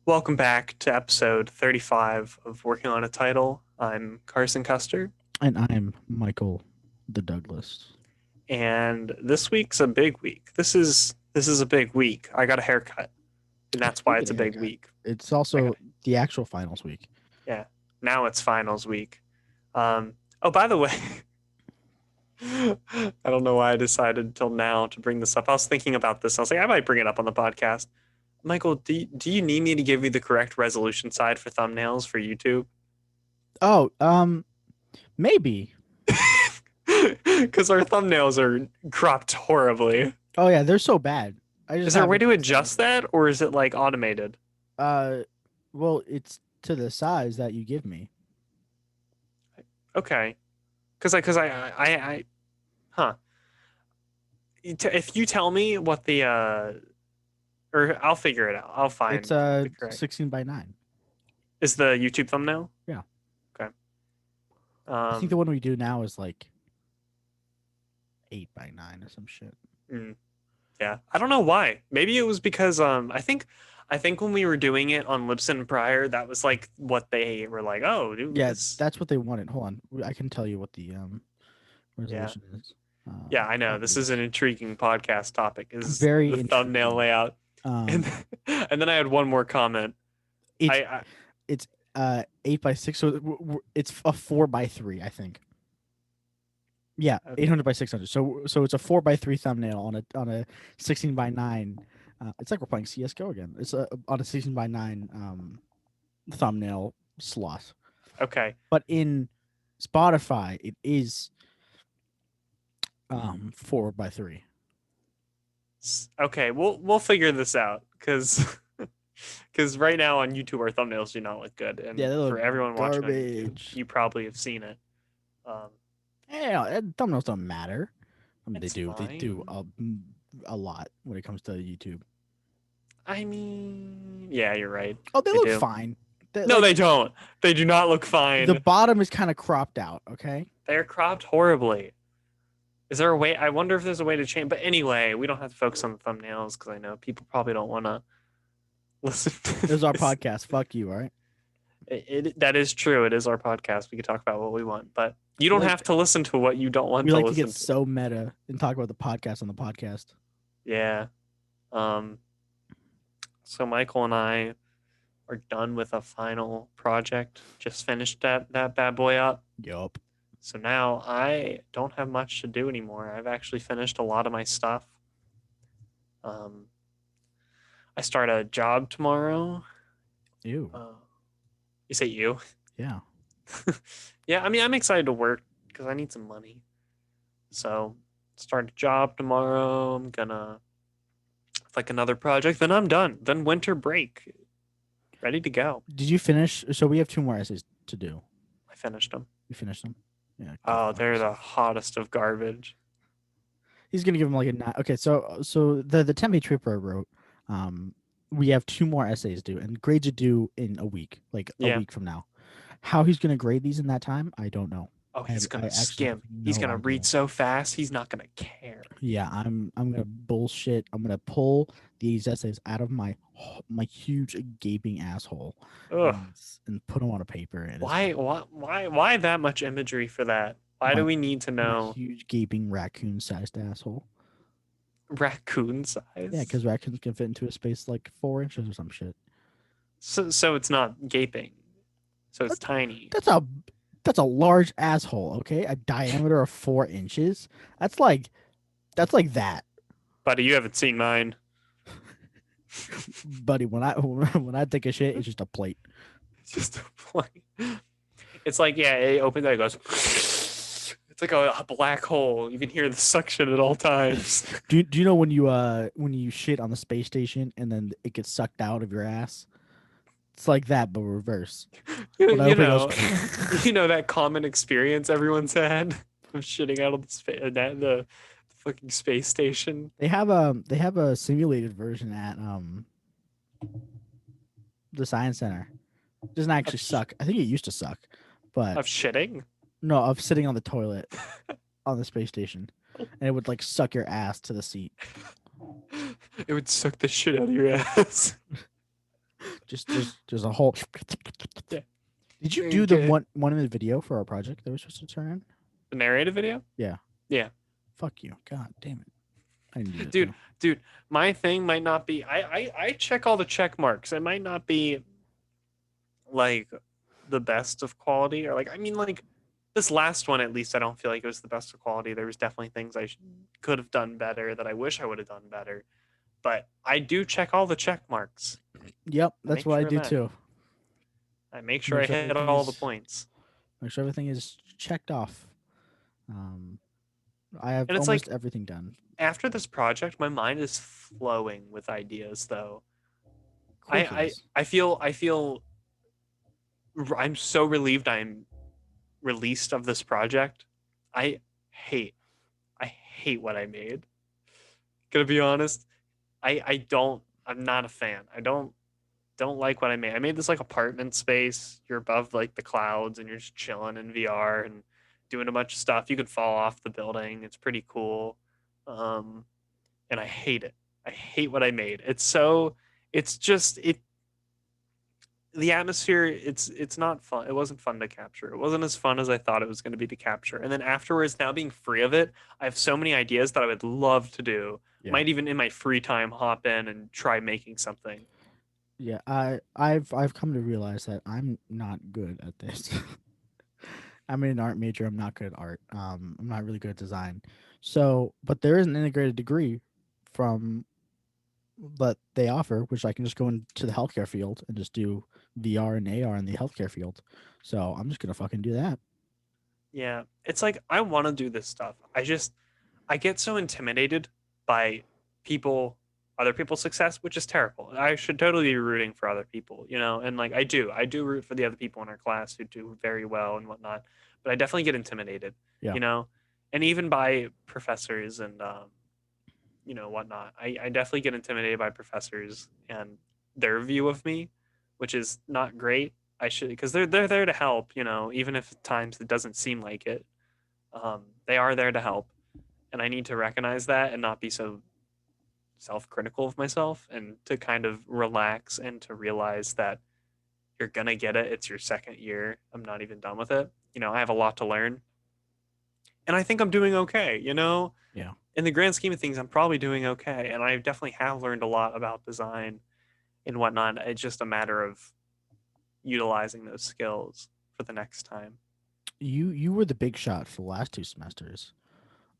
Welcome back to episode 35 of Working on a Title. I'm Carson Custer, And I'm Michael the Douglas. and this week's a big week. This is a big week. I got a haircut, and that's You why get it's a a big haircut. week. It's I got also the actual finals week. yeah. Now it's finals week. Oh, by the way, I don't know why I decided till now to bring this up. I was thinking about this. I was like, I might bring it up on the podcast. Michael, do you need me to give you the correct resolution side for thumbnails for YouTube? Oh, maybe. Because our thumbnails are cropped horribly. Oh yeah, they're so bad. I just Is there a way haven't to fixed them. adjust that, or is it like automated? Uh, well, it's to the size that you give me. Okay, because I huh? If you tell me what the or I'll figure it out. I'll It's find the correct. 16:9. Is the YouTube thumbnail? Yeah, Okay. I think the one we do now is like 8:9 or some shit. Mm, yeah. I don't know why. Maybe it was because I think when we were doing it on Libsyn prior, that was like what they were like. Oh, dude, Yeah, this. that's what they wanted. Hold on, I can tell you what the Yeah. resolution is. Yeah, I know. This is an Values. intriguing podcast topic. Is Very the thumbnail intriguing. layout, and Um, and then I had one more comment. it's I it's 8:6, so it's a 4:3, I think. Yeah, okay. 800 by 600. So it's a 4:3 thumbnail on a 16:9. It's like we're playing CS:GO again. It's on a 16:9 thumbnail slot. Okay. But in Spotify, it is 4:3. Okay. We'll figure this out because right now on YouTube our thumbnails do not look good, Yeah, and they look for everyone watching on YouTube, garbage. you probably have seen it. Um, Yeah, thumbnails don't matter. I mean, they it's do. They do fine. a lot when it comes to YouTube. I mean, yeah, you're right. Oh, they They look do. fine. They, No, like they don't. They do not look the fine. bottom is kind of cropped out. Okay. They're cropped horribly. Is there a way? I wonder if there's a way to change. But anyway, we don't have to focus on the thumbnails because I know people probably don't want to listen This is to our this. podcast. Fuck you, all right? That is true. It is our podcast. We can talk about what we want, but you We don't like have to listen to what you don't want we to like to get listen to. so meta and talk about the podcast on the podcast. Yeah. Um. So Michael and I are done with a final project. Just finished that bad boy up. Yup. So now I don't have much to do anymore. I've actually finished a lot of my stuff. Um. I start a job tomorrow. Ew. Uh, you say you? Yeah. Yeah, I mean, I'm excited to work because I need some money. So, start a job tomorrow. I'm gonna like another project. Then I'm done. Then winter break, ready to go. Did you finish? So we have two more essays to do. I finished them. You finished them? Yeah. Go Oh, fuck they're the yourself. hottest of garbage. He's gonna give him like a nine. Okay. So the Tempe Trooper I wrote. Um, we have two more essays due, and grades are due in a week, like a Yeah. week from now. How he's gonna grade these in that time, I don't know. Oh, I he's I gonna actually have skim. He's no gonna idea. read so fast. He's not gonna care. Yeah, I'm gonna bullshit. I'm gonna pull these essays out of my huge gaping asshole Ugh. and put them on a paper. And it's Why? Why that much imagery for that? Why do my we need to my know huge gaping raccoon sized asshole. raccoon Yeah, size? because raccoons can fit into a space like 4 inches or some shit. So it's not gaping. So it's That, tiny. that's a that's a large asshole. Okay, a diameter of 4 inches. That's like that's like that, Buddy, you haven't seen mine. buddy. When I when I take a shit, it's just a plate. It's just a plane. It's like, yeah, it opens and it goes. It's like a black hole. You can hear the suction at all times. Do you know when you shit on the space station and then it gets sucked out of your ass? It's like that, but reverse. you, When I you open, it goes. know, you know that common experience everyone's had of shitting out of the fucking space station They have a simulated version at the science center. It doesn't of actually sh- suck. I think it used to suck, but of shitting. no, of sitting on the toilet on the space station, and it would like suck your ass to the seat. It would suck the shit out of your ass. Just there's a whole. Yeah. Did you do the Get 1 minute video for our project that we're supposed to turn in? the narrative video? Yeah. Yeah. Fuck you. God damn it. I didn't do that Dude, too. dude, my thing might not be I check all the check marks. It might not be like the best of quality or like I mean like this last one at least I don't feel like it was the best of quality. There was definitely things could have done better that I wish I would have done better. But I do check all the check marks. Yep, I that's make what I sure of do that. too. I make sure Make I sure hit everything all the is points. make sure everything is checked off. Um, I have And it's almost like everything done. after this project, my mind is flowing with ideas though. Of course it is. I feel I'm so relieved I'm released of this project. I hate I hate what I made. Gonna be honest. I'm not a fan. I don't like what I made. I made this like apartment space. You're above like the clouds and you're just chilling in VR and doing a bunch of stuff. You could fall off the building. It's pretty cool. Um, and I hate it. I hate what I made. It's just it the atmosphere it's not fun. It wasn't fun to capture. It wasn't as fun as I thought it was going to be to capture. And then afterwards, now being free of it, I have so many ideas that I would love to do. Yeah. Might even in my free time hop in and try making something. Yeah, I've come to realize that I'm not good at this. I'm an art major. I'm not good at art. I'm not really good at design. So, but there is an integrated degree from that they offer, which I can just go into the healthcare field and just do VR and AR in the healthcare field. So I'm just gonna fucking do that. Yeah, it's like I want to do this stuff. I get so intimidated by people, other people's success, which is terrible. I should totally be rooting for other people, you know, and like I do root for the other people in our class who do very well and whatnot. But I definitely get intimidated, Yeah. you know, and even by professors and whatnot. I definitely get intimidated by professors and their view of me, which is not great. I should because they're there to help, you know, even if at times it doesn't seem like it. They are there to help, and I need to recognize that and not be so self-critical of myself and to kind of relax and to realize that you're gonna get it. It's your second year. I'm not even done with it. You know, I have a lot to learn, and I think I'm doing okay. You know, Yeah. in the grand scheme of things, I'm probably doing okay, and I definitely have learned a lot about design and whatnot. It's just a matter of utilizing those skills for the next time. You were the big shot for the last 2 semesters.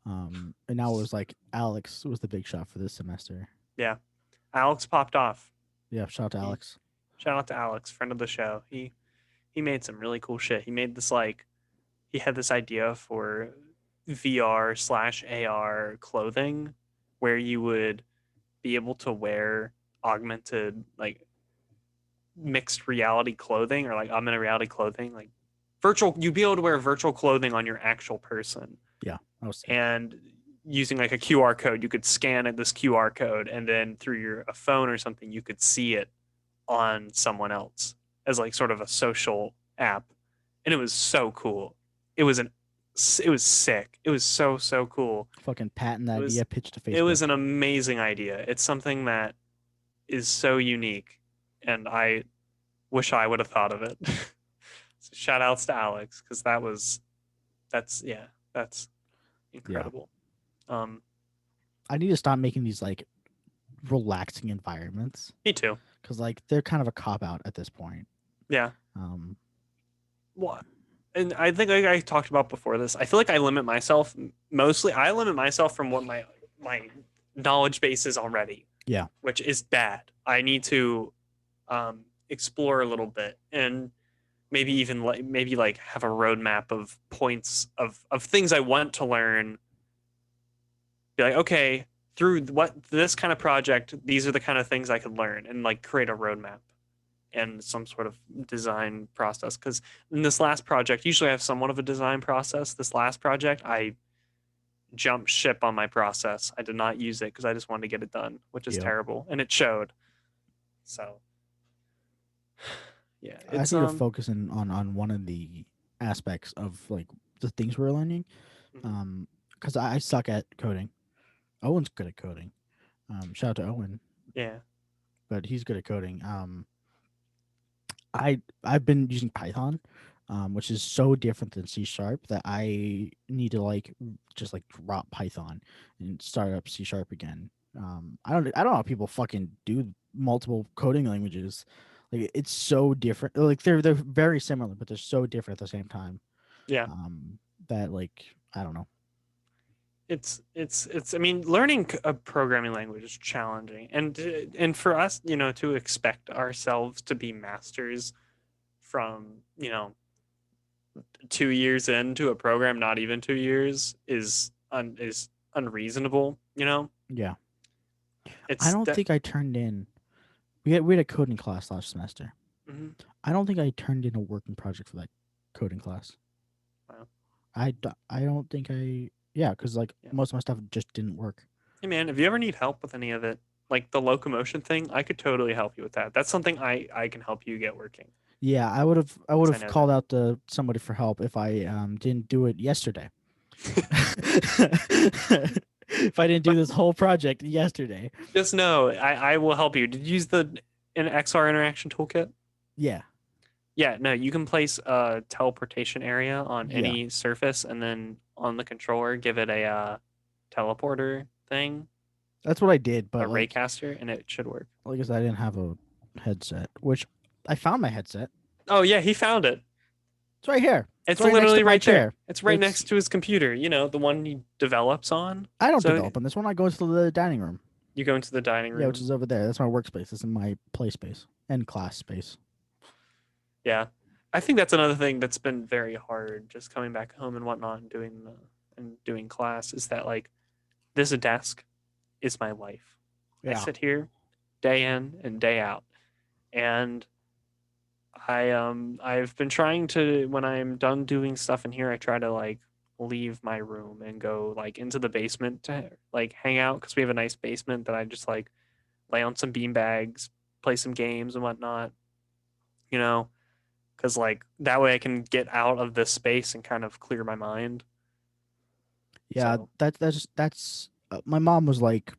And now it was like Alex was the big shot for this semester. Yeah, Alex popped off. Yeah, shout out to He Alex. shout out to Alex, friend of the show. He made some really cool shit. He made this like he had this idea for VR/AR clothing where you would be able to wear augmented like mixed reality clothing or like augmented reality clothing like virtual you'd be able to wear virtual clothing on your actual person Yeah, that was sick. and using like a QR code you could scan it this QR code and then through your a phone or something you could see it on someone else as like sort of a social app and it was so cool it was an it was sick it was so cool Fucking patent the it was idea, pitch to it was Facebook. an amazing idea it's something that is so unique and I wish I would have thought of it. So shout outs to Alex because that's yeah that's Yeah. incredible. Um, I need to stop making these like relaxing environments Me too. because like they're kind of a cop out at this point. Yeah. Um, What? And I think like I talked about before this. I feel like I limit myself mostly. I limit myself from what my knowledge base is already, yeah, which is bad. I need to explore a little bit and maybe even like maybe like have a roadmap of points of things I want to learn be like, okay, through what this kind of project, these are the kind of things I could learn and like create a roadmap and some sort of design process. Because in this last project, usually I have somewhat of a design process. This last project, I jumped ship on my process. I did not use it because I just wanted to get it done, which is yep. terrible. And it showed. So yeah, I just it's need to focus in on one of the aspects of like the things we're learning. mhm. Because I suck at coding. Owen's good at coding. Shout out to Owen, Yeah. but he's good at coding. I've been using Python, which is so different than C sharp that I need to like just like drop Python and start up C sharp again. I don't know how people fucking do multiple coding languages. Like it's so different. Like they're very similar, but they're so different at the same time. Yeah. That like I don't know. It's I mean, learning a programming language is challenging, and for us, to expect ourselves to be masters from 2 years into a program, not even 2 years, is unreasonable. Yeah, I It's don't that. think I turned in. We had a coding class last semester. Mhm. I don't think I turned in a working project for that coding class. Wow. I don't think I yeah, because like Yeah. most of my stuff just didn't work. Hey man, if you ever need help with any of it, like the locomotion thing, I could totally help you with that. That's something I can help you get working Yeah, I would because I have know called that. out to somebody for help if I didn't do it yesterday. If I didn't do But this whole project yesterday. just know I will help you. Did you use the an XR interaction toolkit? Yeah. Yeah, no, you can place a teleportation area on Yeah. any surface, and then on the controller, give it a teleporter thing, That's what I did, a but raycaster, and it should work. like I said, I didn't have a headset, which I found my headset. Oh yeah, he found it. It's right here. It's It's right next to literally my right there. chair. It's right It's next to his computer. The one he develops on. I don't So develop on this one. I go into the dining room. you go into the dining Yeah, which room. is over there. That's my workspace. This is my play space and class space. Yeah, I think that's another thing that's been very hard, just coming back home and whatnot, and doing class, is that like this desk is my life. I Yeah. sit here day in and day out, and I've been trying to, when I'm done doing stuff in here, I try to like leave my room and go like into the basement to like hang out, because we have a nice basement that I just like lay on some bean bags, play some games and whatnot, you know, because like that way I can get out of this space and kind of clear my mind. Yeah, So that's my mom was like,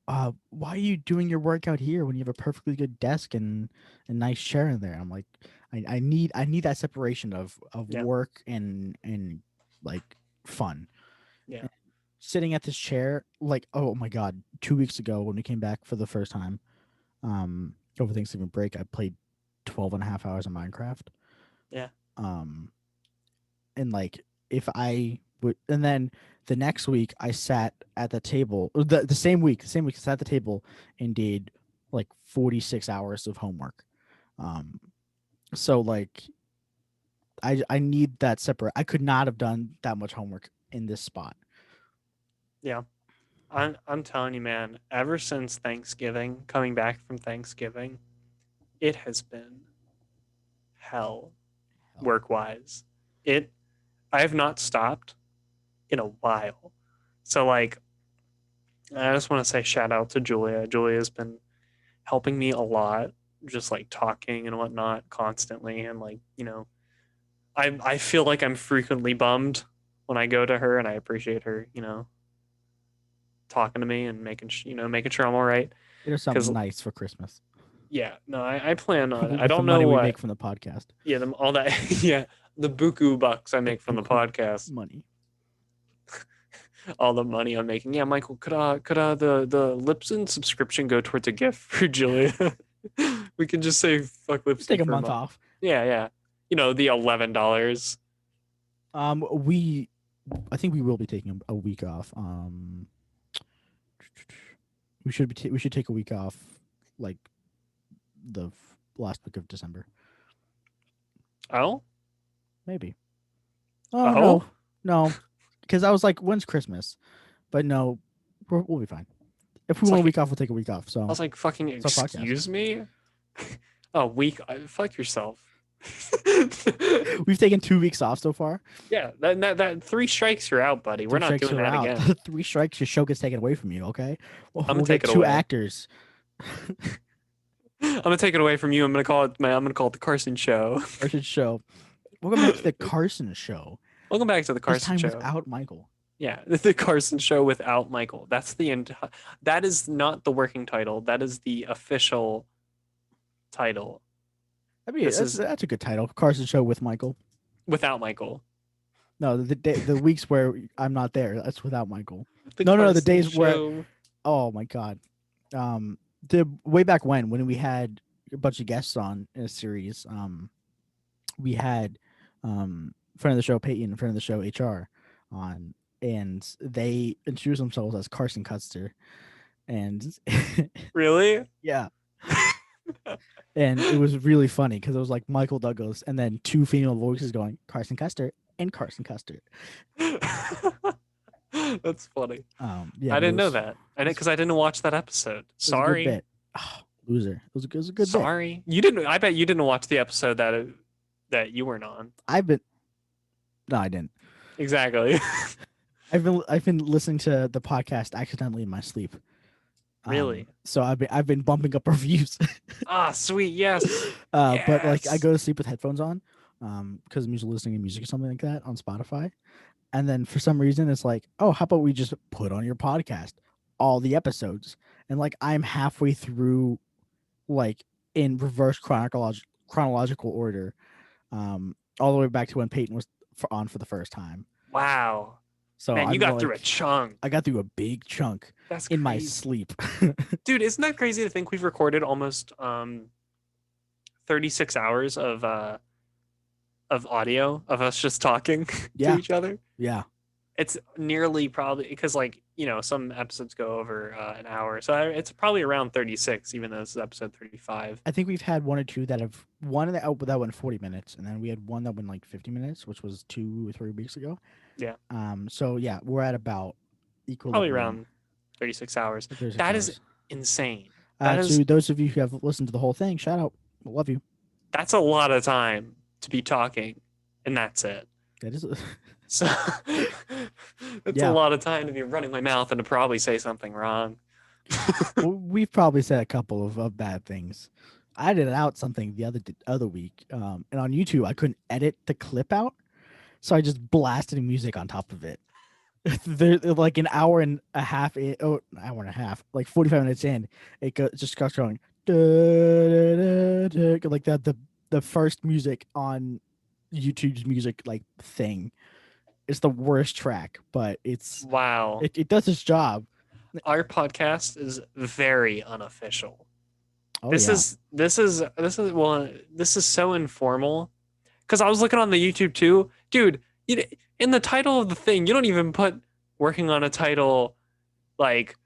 why are you doing your workout here when you have a perfectly good desk and a nice chair in there? I'm like, I need that separation of yeah, work and like fun. yeah, And sitting at this chair, like, oh my god, 2 weeks ago when we came back for the first time, over Thanksgiving break, I played 12 and a half hours of Minecraft. yeah, Um, and like if I would, and then the next week I sat at the table, the same week I sat at the table and did like 46 hours of homework. Um, so like I need that separate. I could not have done that much homework in this spot. yeah. I'm telling you, man. Ever since Thanksgiving, coming back from Thanksgiving, it has been hell Hell, work wise. It I have not stopped in a while. So like I just want to say shout out to Julia. Julia's been helping me a lot, just like talking and whatnot constantly. And like, I feel like I'm frequently bummed when I go to her, and I appreciate her, talking to me and making sure I'm all right. get her Cause something nice for Christmas yeah, no, I plan on it. I with the don't know money we what. make from the podcast. Yeah, all that. Yeah, the buku bucks I The make from the buku podcast, money. all the money I'm making. Yeah, Michael, could the Lipson subscription go towards a gift for Julia? We can just say fuck Just take Lipson a for a month month. off. Yeah, yeah. The $11. We I think we will be taking a week off. We should take a week off, like last week of December, Oh, maybe. Oh oh. no, no, because I was like, when's Christmas? But no, we'll be fine. If we It's want a like week off, we'll take a week off. I So was like, fucking it's our podcast. excuse me. A week? Fuck yourself. We've taken 2 weeks off so far. Yeah, that three strikes you're out, buddy. We're Three not strikes, doing you're that out. again. 3 strikes, your show gets taken away from you. Okay, I'm gonna we'll get take it two away. actors. I'm gonna take it away from you. I'm gonna call it the Carson Show. Carson show. Welcome back to the Carson show. Welcome back to the This Carson time Show. without Michael. Yeah, the Carson Show without Michael. That is not the working title. That is the official title I mean, This is that's a good title. Carson Show with Michael. without Michael. No, the weeks where I'm not there, that's without Michael. The No, the Carson days where, Show. oh my god, the way back when we had a bunch of guests on in a series, we had friend of the show Peyton, friend of the show HR on, and they introduced themselves as Carson Custer, and Really? yeah, and it was really funny because it was like Michael Douglas and then two female voices going Carson Custer and Carson Custer. That's funny. Yeah, I but didn't know that. I didn't it's, because I didn't watch that episode. it was a good Sorry. bit. Oh, loser. It was a good bit. Sorry. You didn't. I bet you didn't watch the episode that you weren't on. I've been no, I didn't. Exactly. I've been listening to the podcast accidentally in my sleep. Really? So I've been bumping up reviews. Ah, sweet. Yes. But like I Yes. go to sleep with headphones on, because I'm usually listening to music or something like that on Spotify. And then for some reason it's like, oh, how about we just put on your podcast all the episodes? And like I'm halfway through, like in reverse chronological order, all the way back to when Peyton was on for the first time. Wow. So Man, you I'm got through a like, chunk. I got through a big chunk That's in my crazy. sleep. Dude, isn't that crazy to think we've recorded almost 36 hours of audio of us just talking to Yeah, each other? yeah. It's nearly probably because like, some episodes go over an hour. So it's probably around 36 even though this is episode 35. I think we've had one or two that have one that went 40 minutes, and then we had one that went like 50 minutes, which was 2 or 3 weeks ago. Yeah. So yeah, we're at about Probably equilibrium. around 36 hours. 36 That is hours. insane. That is To those of you who have listened to the whole thing, shout out, love you. that's a lot of time to be talking and that's it. That is, So it's a yeah. lot of time to be running my mouth and to probably say something wrong. We've probably said a couple of bad things. I edited out something the other week, and on YouTube I couldn't edit the clip out, so I just blasted music on top of it. They're like an hour and a half in, oh, an hour and a half, like 45 minutes in, just starts going like that. The first music on YouTube's music like thing. It's the worst track, but Wow. it does its job. Our podcast is very unofficial. Oh This yeah, is this is so informal. Cause I was looking on the YouTube too, dude. In the title of the thing, you don't even put working on a title, like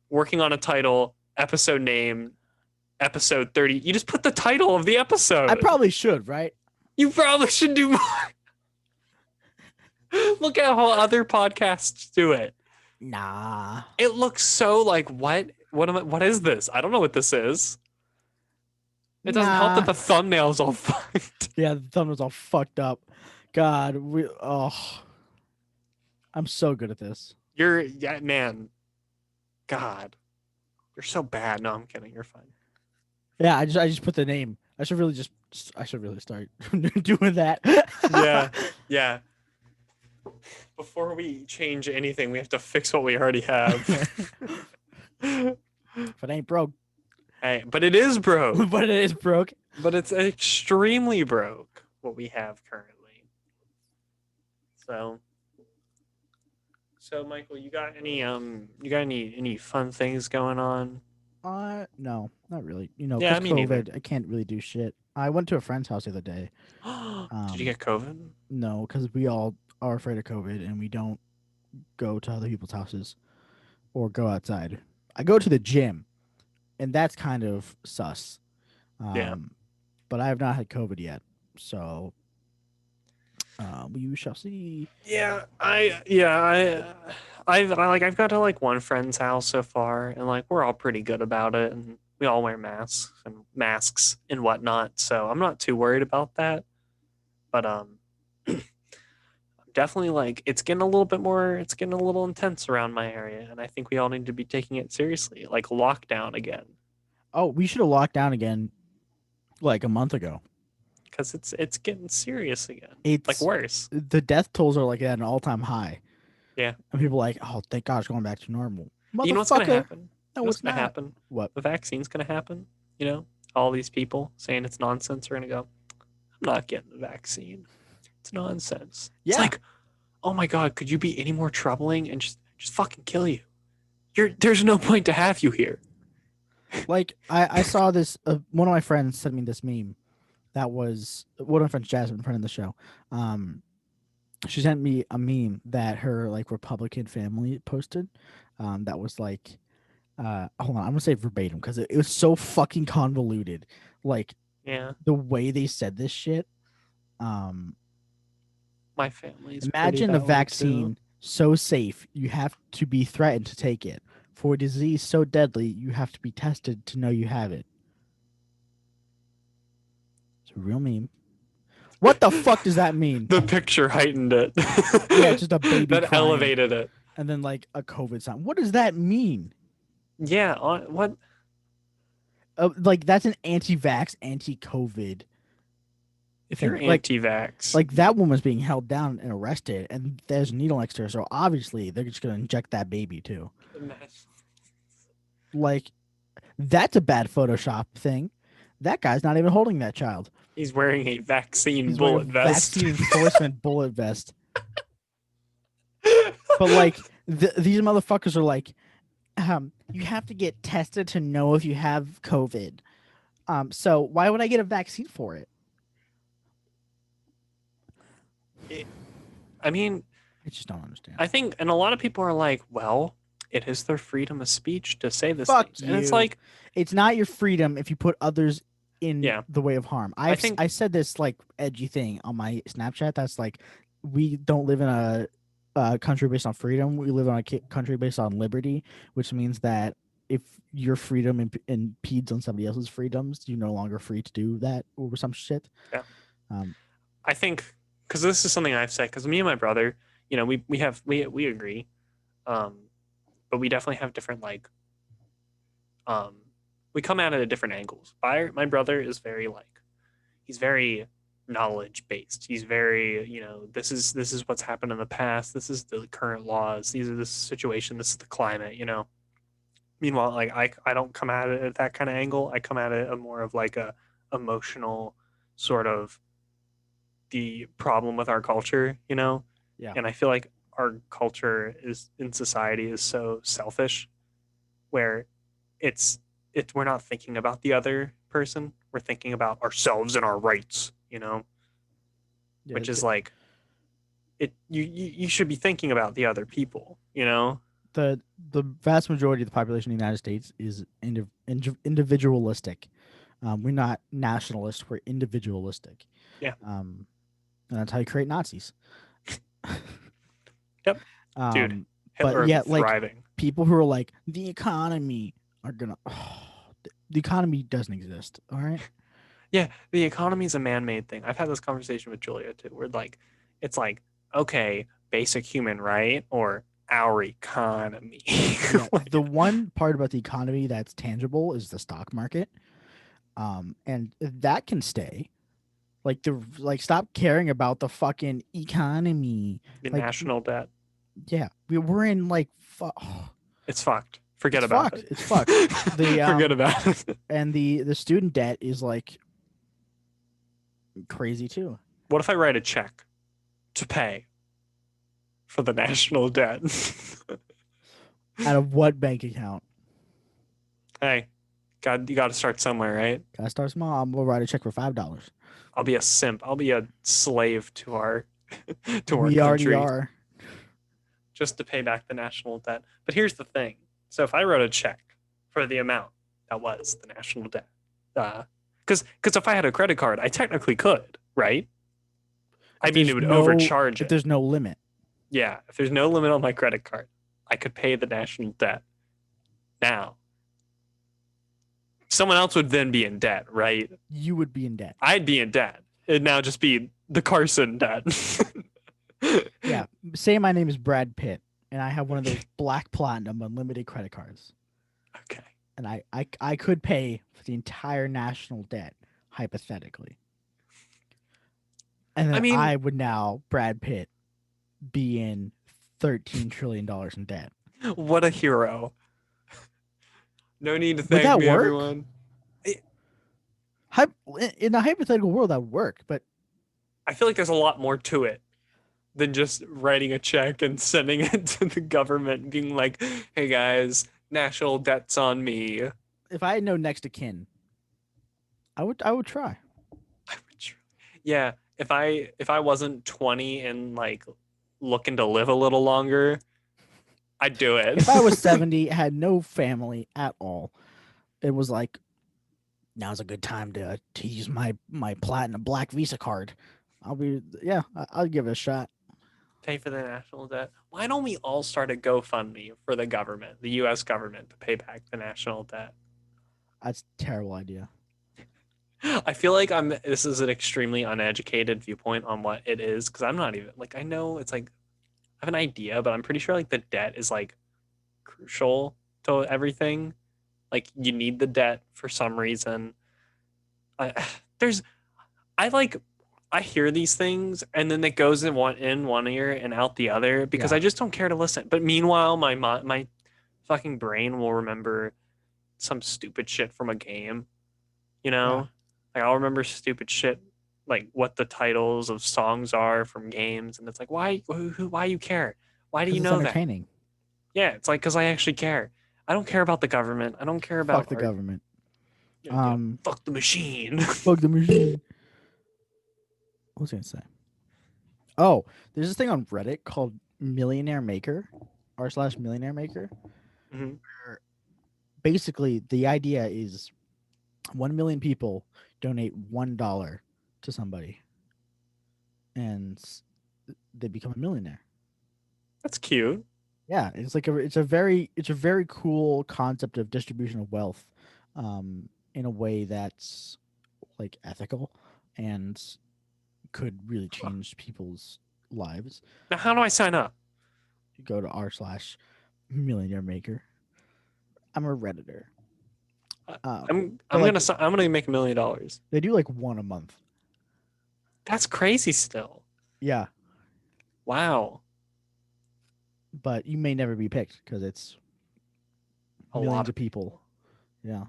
working on a title, episode name, episode 30. You just put the title of the episode. I probably should, right? You probably should do more. Look at how other podcasts do it. Nah. It looks so like what is this? I don't know what this is. It doesn't help that the thumbnail's all fucked. Yeah, the thumbnail's all fucked up. God, I'm so good at this. Yeah, man. God. You're so bad. No, I'm kidding. You're fine. Yeah, I just put the name. I should really start doing that. Yeah. Yeah. Before we change anything, we have to fix what we already have. If it ain't broke. Hey, but it is broke. But it is broke. But it's extremely broke what we have currently. So Michael, you got any fun things going on? No, not really. Yeah, because me neither. COVID, I can't really do shit. I went to a friend's house the other day. Did you get COVID? No, because we all are afraid of COVID and we don't go to other people's houses or go outside. I go to the gym, and that's kind of sus. Yeah. But I have not had COVID yet, so we shall see. Yeah, I've got to like one friend's house so far, and like we're all pretty good about it, and we all wear masks and whatnot. So I'm not too worried about that. But definitely like it's getting a little intense around my area, and I think we all need to be taking it seriously, like lockdown again, Oh, we should have locked down again like a month ago. because it's getting serious again, It's like worse. the death tolls are like at an all-time high. Yeah. And people are like, oh, thank God it's going back to normal. You know what's gonna Motherfucker. happen? No, What's it's gonna not. happen? What? The vaccine's gonna happen. all these people saying it's nonsense are gonna go, I'm not getting the vaccine. It's nonsense. It's Yeah. like, oh my god, could you be any more troubling and just fucking kill you? There's no point to have you here. Like I saw this. One of my friends sent me this meme. That was one of my friends, Jasmine, friend of the show. Um, she sent me a meme that her like Republican family posted. That was like, hold on, I'm gonna say verbatim because it was so fucking convoluted. Like Yeah, the way they said this shit. Um, my family's pretty Imagine a that way too. vaccine so safe you have to be threatened to take it. For a disease so deadly you have to be tested to know you have it. It's a real meme. What the fuck does that mean? The picture heightened it. Yeah, just a baby That crying elevated it. and then like a COVID sign. What does that mean? Yeah, what? Like that's an anti-vax, anti-COVID If you're thing. Like anti-vax, like that woman's being held down and arrested, and there's a needle next to her. So obviously they're just gonna inject that baby too. Like that's a bad Photoshop thing. That guy's not even holding that child. he's wearing a vaccine He's wearing a bullet vest. vaccine enforcement bullet vest. But like these motherfuckers are like, you have to get tested to know if you have COVID. So why would I get a vaccine for it? I mean, I just don't understand. I think, and a lot of people are like, well, it is their freedom of speech to say this Fuck things, and it's you. like, It's not your freedom if you put others in yeah, the way of harm. I think, I said this like edgy thing on my Snapchat. That's like, we don't live in a country based on freedom. We live in a country based on liberty, which means that if your freedom impedes on somebody else's freedoms, you're no longer free to do that or some shit. yeah, Um, I think, because this is something I've said, because me and my brother, we agree, um, but we definitely have different like, um, we come at it at different angles. My brother is very like, he's very knowledge based. He's very, this is what's happened in the past. This is the current laws. These are the situation. This is the climate. Meanwhile, like I don't come at it at that kind of angle. I come at it a more of like a emotional sort of the problem with our culture. yeah. And I feel like our culture is in society is so selfish where we're not thinking about the other person. We're thinking about ourselves and our rights, Yeah, which is like you should be thinking about the other people. the vast majority of the population of the United States is individualistic. We're not nationalist. We're individualistic. Yeah. And that's how you create Nazis. Yep. Dude, um, but Hitler yeah, like thriving. people who are like the economy are gonna. The economy doesn't exist. All right. Yeah, the economy is a man-made thing. I've had this conversation with Julia too, where like it's like, okay, basic human right or our economy. Yeah, Like, the one part about the economy that's tangible is the stock market. And that can stay. Stop caring about the fucking economy. the Like, national debt. yeah, we're in like It's fucked. Forget it's about fucked. it. It's fucked. The Forget about it. and the student debt is like crazy too. What if I write a check to pay for the national debt? Out of what bank account? Hey, God, you got to start somewhere, right? Gotta start small. I'm gonna write a check for $5. I'll be a simp. I'll be a slave to our to our We already country are. just to pay back the national debt. But here's the thing. So if I wrote a check for the amount that was the national debt, because if I had a credit card, I technically could, right? I mean, it would overcharge If it. there's no limit, Yeah, if there's no limit on my credit card, I could pay the national debt. Now, someone else would then be in debt, right? you would be in debt. I'd be in debt. It'd now just be the Carson debt. Yeah. Say my name is Brad Pitt and I have one of those black platinum unlimited credit cards. Okay. And I could pay for the entire national debt, hypothetically. And then I mean, I would now, Brad Pitt, be in $13 trillion in debt. what a hero. No need to Would thank that me, work? everyone. in a hypothetical world that would work, but I feel like there's a lot more to it than just writing a check and sending it to the government and being like, "Hey guys, national debt's on me." if I had no next of kin, I would try. I would Yeah, if I wasn't 20 and like looking to live a little longer, I'd do it. If I was 70, had no family at all, it was like now's a good time to use my platinum black Visa card. I'll give it a shot. Pay for the national debt. Why don't we all start a GoFundMe for the government, the US government, to pay back the national debt? That's a terrible idea. I feel like this is an extremely uneducated viewpoint on what it is because I'm not even like I know it's like I have an idea, but I'm pretty sure like the debt is like crucial to everything. Like you need the debt for some reason. I there's I like I hear these things and then it goes in one ear and out the other because Yeah, I just don't care to listen. But meanwhile, my fucking brain will remember some stupid shit from a game, you yeah, know? Like I'll remember stupid shit like what the titles of songs are from games and it's like why you care? Why do because you it's know that? entertaining. Yeah, it's like cuz I actually care. I don't care about the government. I don't care Fuck about the art. government. Yeah, Um, fuck the machine. fuck the machine. What was I gonna say? Oh, there's this thing on Reddit called Millionaire Maker, r/Millionaire Maker. Mhm. Where basically, the idea is 1 million people donate $1 to somebody, and they become a millionaire. That's cute. Yeah, it's a very cool concept of distribution of wealth, in a way that's like ethical and could really Huh. change people's lives. Now how do I sign up? You go to r/Millionaire Maker. I'm a redditor. I- Um, I'm but I'm like gonna I'm gonna make $1 million. they do like one a month. That's crazy still. Yeah, Wow, but you may never be picked because it's a lot millions of of people. people. Yeah,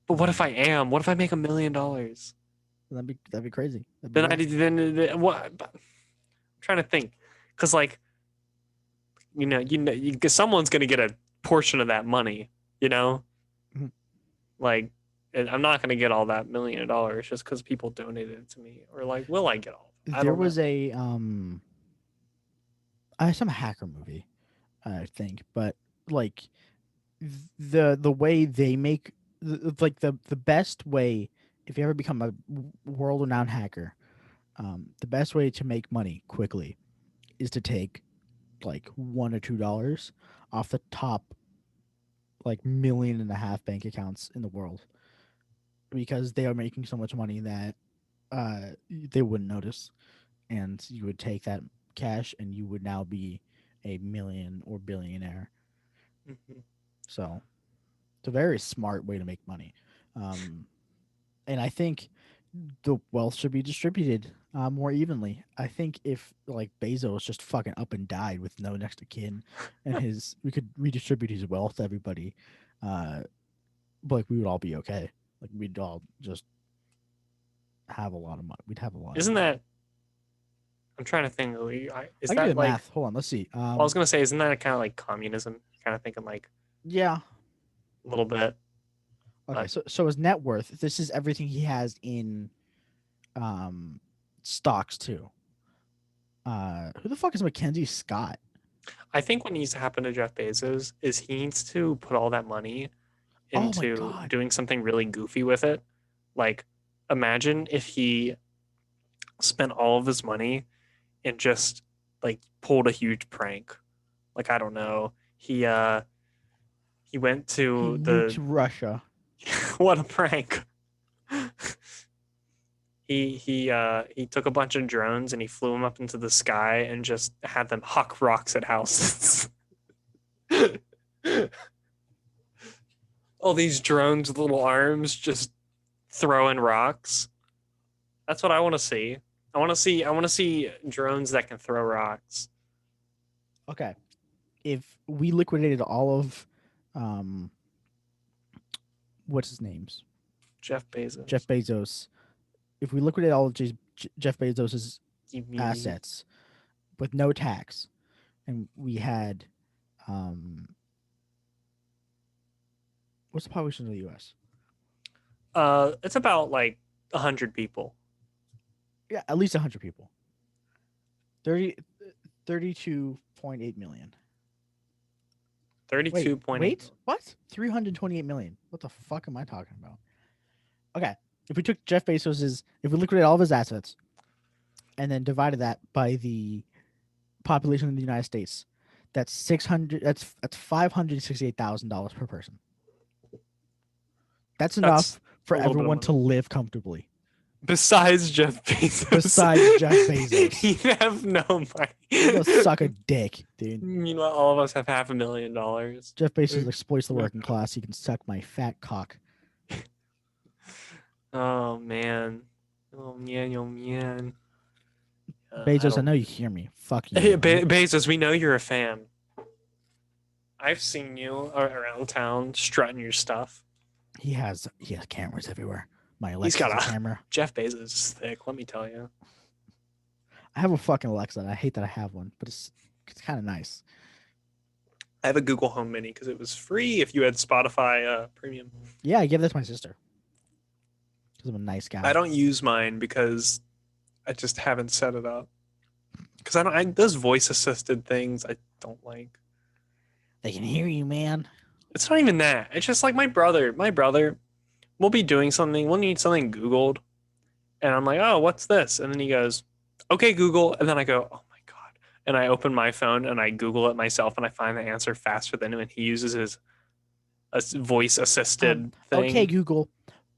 But what if I um, am? What if I make $1 million? that'd be crazy. That'd be Then I wild. did then what? I'm trying to think, because like cause someone's gonna get a portion of that money. You know, Mhm. like and I'm not gonna get all that $1 million just because people donated it to me, or like will I get all of it? I There don't know. was a some hacker movie, I think, but like the way they make like the best way, if you ever become a world renowned hacker, the best way to make money quickly is to take like $1 or $2 off the top like million and a half bank accounts in the world, because they are making so much money that they wouldn't notice, and you would take that cash and you would now be a million or billionaire. Mhm. So it's a very smart way to make money. Um, and I think the wealth should be distributed more evenly. I think if like Bezos just fucking up and died with no next of kin, and we could redistribute his wealth to everybody, uh, like we would all be okay. Like we'd all just have a lot of money. We'd have a lot of Isn't money. that? I'm trying to think. Is I can do the that like? math. Hold on, let's see. Well, I was gonna say, isn't that kind of like communism? Kind of thinking like Yeah. a little bit, Okay. but So his net worth. This is everything he has in um stocks too. Who the fuck is Mackenzie Scott? I think what needs to happen to Jeff Bezos is he needs to put all that money Oh my into god. doing something really goofy with it. Like, imagine if he spent all of his money and just like pulled a huge prank. Like, I don't know. He went He to nuked the Russia. what a prank. He took a bunch of drones and he flew them up into the sky and just had them huck rocks at houses. All these drones with little arms just throwing rocks. That's what I want to see. I want to see drones that can throw rocks. Okay. If we liquidated all of um what's his name's? Jeff Bezos. Jeff Bezos. If we liquidate all of Jeff Bezos's Give me assets with no tax, and we had, what's the population of the U.S.? it's about like 100 people. Yeah, at least 100 people. 30, 32.8 million. 32.8. What? 328 million. What the fuck am I talking about? Okay, if we took Jeff Bezos's, if we liquidated all of his assets, and then divided that by the population of the United States, that's 600. That's $568,000 per person. That's That's enough for a little bit of everyone to money. live comfortably. Besides Jeff Bezos. Besides Jeff Bezos. He have no You go money. suck a dick, dude. Meanwhile, all of us have $500,000. Jeff Bezos exploits the working class. He can suck my fat cock. Oh man. Oh man, oh man. Bezos, I know you hear me. Fuck you. Hey, Right? Bezos, we know you're a fan. I've seen you around town strutting your stuff. He has cameras everywhere. My He's Alexa's got a a camera. Jeff Bezos is thick, let me tell you. I have a fucking Alexa, and I hate that I have one, but it's kind of nice. I have a Google Home Mini because it was free if you had Spotify Premium. Yeah, I gave that to my sister because I'm a nice guy. I don't use mine because I just haven't set it up. Because those voice assisted things I don't like. They can hear you, man. It's not even that. It's just like my brother. My brother will be doing something. We'll need something Googled. And I'm like, oh, what's this? And then he goes, okay, Google. And then I go, oh my God. And I open my phone and I Google it myself and I find the answer faster than him. And he uses his voice assisted thing. Okay, Google,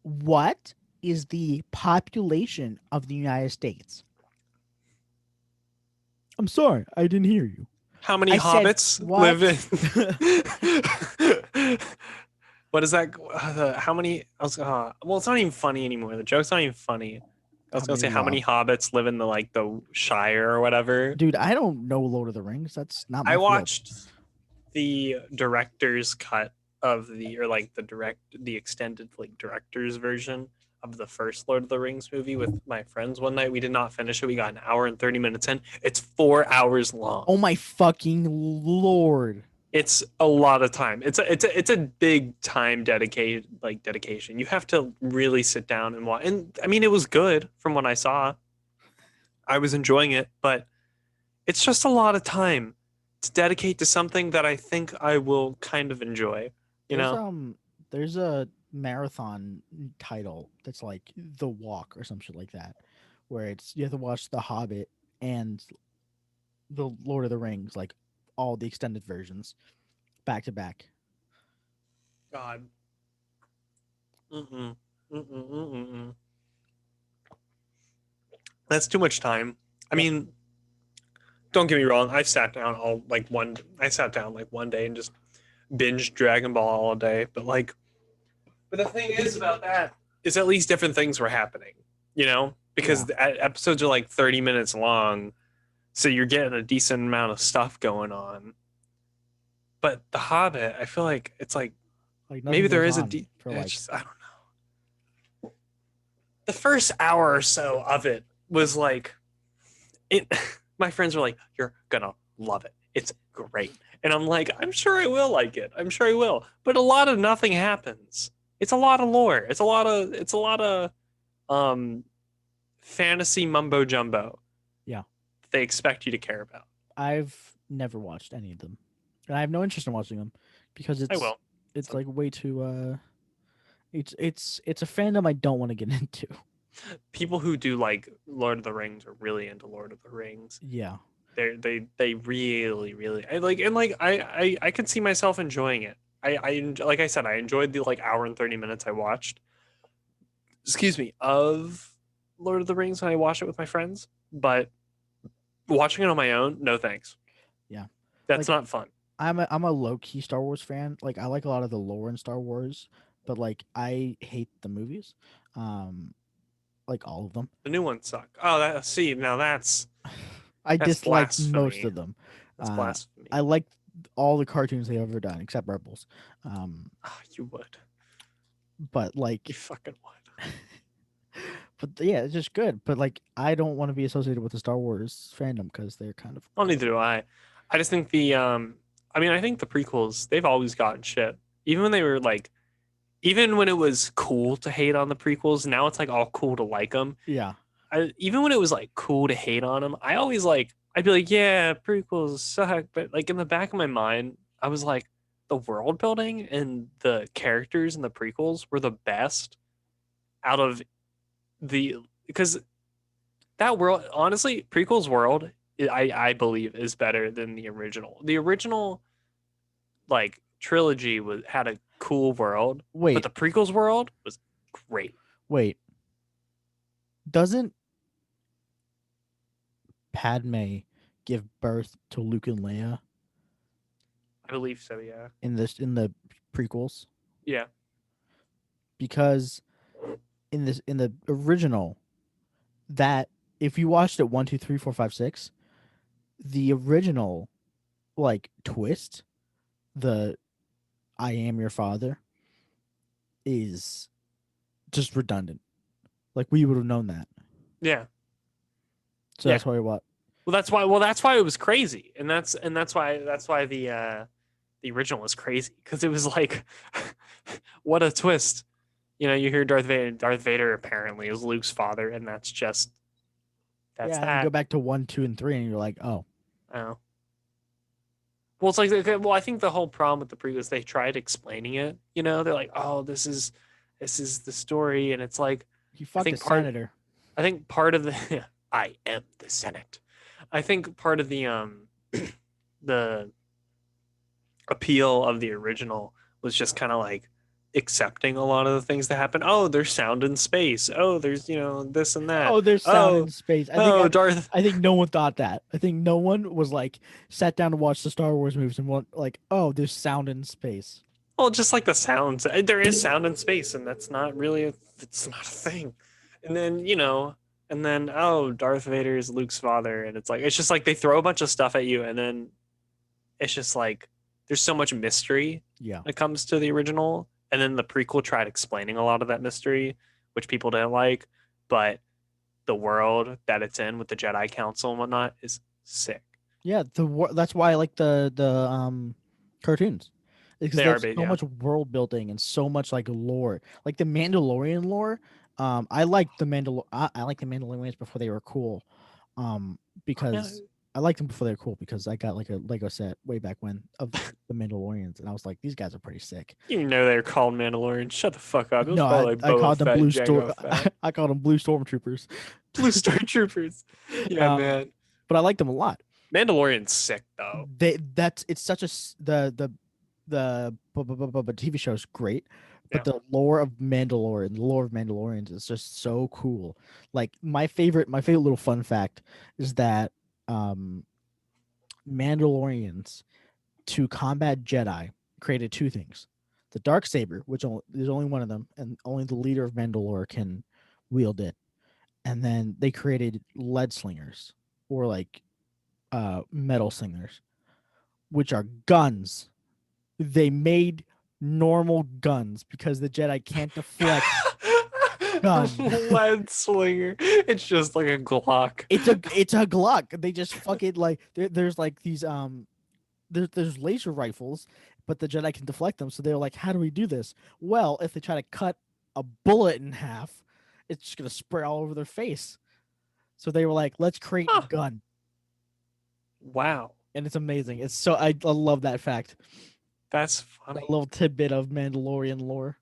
what is the population of the United States? I'm sorry, I didn't hear you. How many I said, hobbits what? live in? What is that? How many? Well, it's not even funny anymore. The joke's not even funny. I was gonna say how many hobbits live in the Shire or whatever. Dude, I don't know Lord of the Rings. That's not my I field. watched the director's cut of the extended like director's version of the first Lord of the Rings movie with my friends one night. We did not finish it. We got an hour and 30 minutes in. It's 4 hours long. Oh my fucking lord. It's a lot of time. It's a big time dedication. You have to really sit down and watch. And I mean, it was good from what I saw. I was enjoying it, but it's just a lot of time to dedicate to something that I think I will kind of enjoy. You know? There's a marathon title that's like The Walk or some shit like that, where it's you have to watch The Hobbit and the Lord of the Rings, like all the extended versions, back to back. God. Mm-mm. Mm-mm. Mm-mm. That's too much time. I mean, don't get me wrong. I sat down one day and just binged Dragon Ball all day. But the thing is about that is at least different things were happening, you know, because the episodes are like 30 minutes long, so you're getting a decent amount of stuff going on. But The Hobbit, I feel like it's like maybe there is I don't know. The first hour or so of it was like it. My friends were like, "You're gonna love it. It's great." And I'm like, "I'm sure I will like it. I'm sure I will." But a lot of nothing happens. It's a lot of lore. It's a lot of fantasy mumbo jumbo. Yeah. They expect you to care about. I've never watched any of them. And I have no interest in watching them because I will. It's like way too it's a fandom I don't want to get into. People who do like Lord of the Rings are really into Lord of the Rings. Yeah. They really I can see myself enjoying it. Like I said, I enjoyed the like hour and 30 minutes I watched. Excuse me, of Lord of the Rings when I watched it with my friends, but watching it on my own, no thanks. Yeah. That's not fun. I'm a low key Star Wars fan. Like I like a lot of the lore in Star Wars, but like I hate the movies. Like all of them. The new ones suck. Oh, that's I dislike most blasphemy. of them. That's blasphemy. I like all the cartoons they've ever done except Rebels. You would. But like You fucking would. But yeah, it's just good. But like, I don't want to be associated with the Star Wars fandom because they're kind of Well, neither garbage. do I. I just think I mean, I think the prequels, they've always gotten shit. Even when they were like, even when it was cool to hate on the prequels, now it's like all cool to like them. Yeah, Even when it was like cool to hate on them, I always like, I'd be like, yeah, prequels suck. But like in the back of my mind, I was like, the world building and the characters in the prequels were the best out of the, because that world, honestly, prequels world, I believe is better than the original. The original like trilogy was had a cool world, but wait, the prequels world was great. wait. Doesn't Padme give birth to Luke and Leia I believe so. Yeah. in the prequels? Yeah. Because in the original, that if you watched it one, two, three, four, five, six, the original like twist, the I am your father, is just redundant. Like we would have known that. Yeah. So Yeah. that's why what Well, that's why it was crazy, and that's why the original was crazy because it was like, what a twist. You know, you hear Darth Vader. Darth Vader apparently is Luke's father, and that's yeah, and then you go that. back to one, two, and three, and you're like, oh, Oh. Well, it's like okay, well, I think the whole problem with the prequels they tried explaining it. You know, they're like, oh, this is the story, and it's like, he I fucked a think part senator. I think part of the I am the Senate. I think part of the appeal of the original was just kind of like accepting a lot of the things that happen. Oh, there's sound in space. Oh, there's this and that. Oh, there's sound in Oh, space. oh, Darth. I think no one thought that. I think no one was like sat down to watch the Star Wars movies and went like, oh, there's sound in space. Well, just like the sounds. There is sound in space, and that's not really it's not a thing. And then oh, Darth Vader is Luke's father, and it's just like they throw a bunch of stuff at you, and then it's just like there's so much mystery Yeah. when it comes to the original, and then the prequel tried explaining a lot of that mystery, which people didn't like, but the world that it's in with the Jedi Council and whatnot is sick. Yeah, that's why I like the cartoons. Because They are there's big, so yeah. much world building and so much like lore. Like the Mandalorian lore. I like I like the Mandalorians before they were cool. Um Yeah, because I liked them before they were cool because I got like a Lego set way back when of the Mandalorians and I was like, these guys are pretty sick. you know they're called Mandalorian. Shut the fuck up. It was No, probably like I Boba called them Fett and blue store Jango Fett. I called them blue stormtroopers. Blue Star Troopers. Yeah, um man. but I liked them a lot. Mandalorian's sick though. That's it's such a TV show is great, but Yeah. the lore of Mandalorian, the lore of Mandalorians is just so cool. Like my favorite little fun fact is that um Mandalorians to combat Jedi created two things: the dark saber, which there's only one of them, and only the leader of Mandalore can wield it, and then they created lead slingers or like metal slingers, which are guns. They made normal guns because the Jedi can't deflect gun. Lead slinger. It's just like a Glock. It's a Glock. They just fucking like there's like these there's laser rifles, but the Jedi can deflect them. So they're like, how do we do this? Well, if they try to cut a bullet in half, it's just gonna spray all over their face. So they were like, let's create a Huh. gun, Wow. and it's amazing. It's so I love that fact. That's That funny. little tidbit of Mandalorian lore.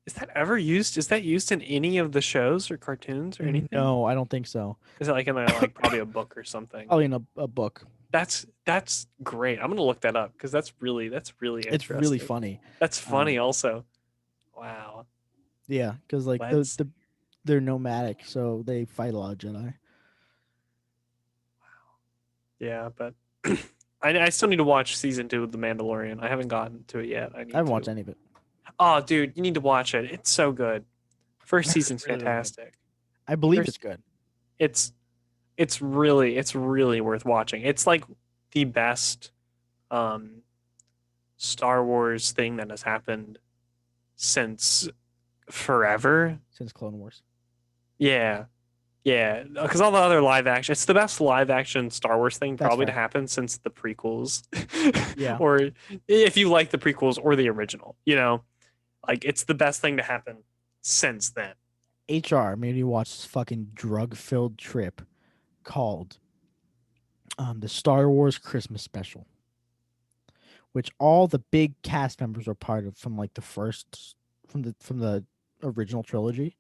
Is that ever used? Is that used in any of the shows or cartoons or anything? No, I don't think so. Is it like in like probably a book or something? Probably in a book. That's great. I'm gonna look that up because that's really It's really interesting. funny. That's funny Um, also. Wow. yeah, because like Let's they're nomadic, so they fight a lot of Jedi. yeah, but I still need to watch season 2 of The Mandalorian. I haven't gotten to it yet. I I need haven't watched to. any of it. Oh, dude, you need to watch it. It's so good. I First heard it's season's really, really good. fantastic. I believe it's There's good. it's it's really worth watching. It's like the best um Star Wars thing that has happened since forever. since Clone Wars. Yeah. Yeah, because all the other live action, it's the best live action Star Wars thing That's probably to fair. happen since the prequels. Yeah. Or if you like the prequels or the original, like it's the best thing to happen since then. HR made me watch this fucking drug filled trip called the Star Wars Christmas Special, which all the big cast members were part of from like the first from the original trilogy.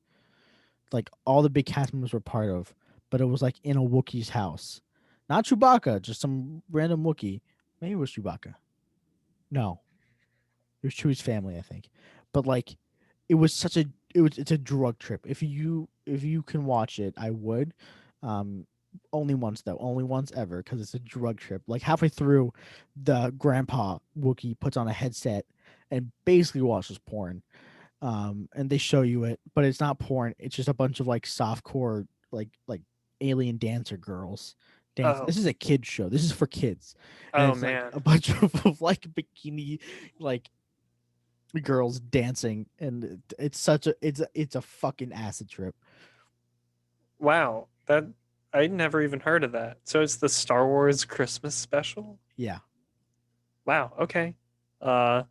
Like all the big cast members were part of, but it was like in a Wookiee's house. Not Chewbacca, just some random Wookiee. Maybe it was Chewbacca. No, it was Chewie's family, I think. But like it was such a it's a drug trip. If you can watch it, I would. Um only once though, only once ever because it's a drug trip. Like halfway through, the grandpa Wookiee puts on a headset and basically watches porn. And they show you it, but it's not porn. It's just a bunch of like softcore, like alien dancer girls dance. Oh, This is a kid show. This is for kids, and oh it's like man. a bunch of like bikini like girls dancing, and it's such a it's a fucking acid trip. Wow. That I never even heard of that. So it's the Star Wars Christmas special? Yeah, Wow, okay. Uh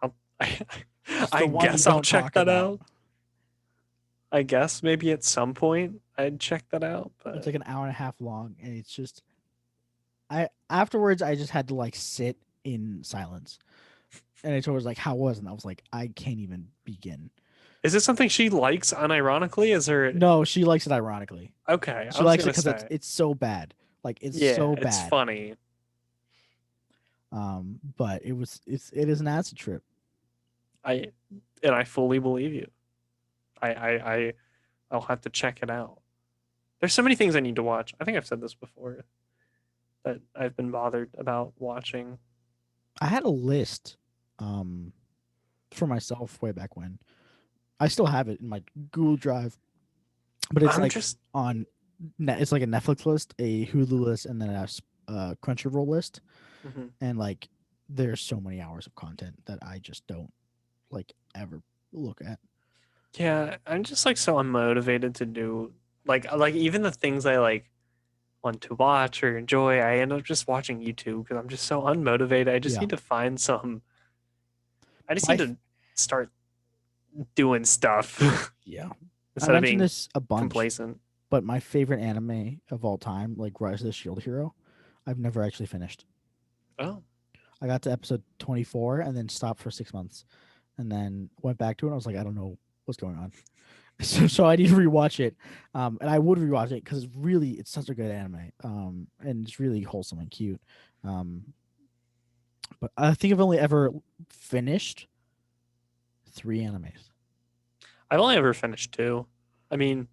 I'll, it's I the one you guess I'll don't check talk that about. out. I guess maybe at some point I'd check that out, It's but like an hour and a half long, and it's just I afterwards I just had to like sit in silence. And I told her like, "How was it?" And I was like, "I can't even begin." is this something she likes unironically? Is there No, she likes it ironically. okay, I She was likes it gonna because say. it's so bad. Like it's Yeah, so it's bad. funny. But it is an acid trip. I and I fully believe you. I I'll have to check it out. There's so many things I need to watch. I think I've said this before that I've been bothered about watching. I had a list, um, for myself way back when. I still have it in my Google Drive, but it's I'm like just on, it's like a Netflix list, a Hulu list, and then a Crunchyroll list, mhm. and like there's so many hours of content that I just don't like ever look at. Yeah, I'm just like so unmotivated to do like even the things I like want to watch or enjoy, I end up just watching YouTube because I'm just so unmotivated. I just Yeah, need to find some I just my need to start doing stuff yeah. I instead of mentioned being this a bunch, complacent. but my favorite anime of all time, like Rise of the Shield Hero, I've never actually finished. Oh, I got to episode 24 and then stopped for 6 months, and then went back to it. And I was like, I don't know what's going on, so I need to rewatch it. And I would rewatch it because it's such a good anime. And it's really wholesome and cute. Um, but I think I've only ever finished 3 animes. I've only ever finished two. I mean,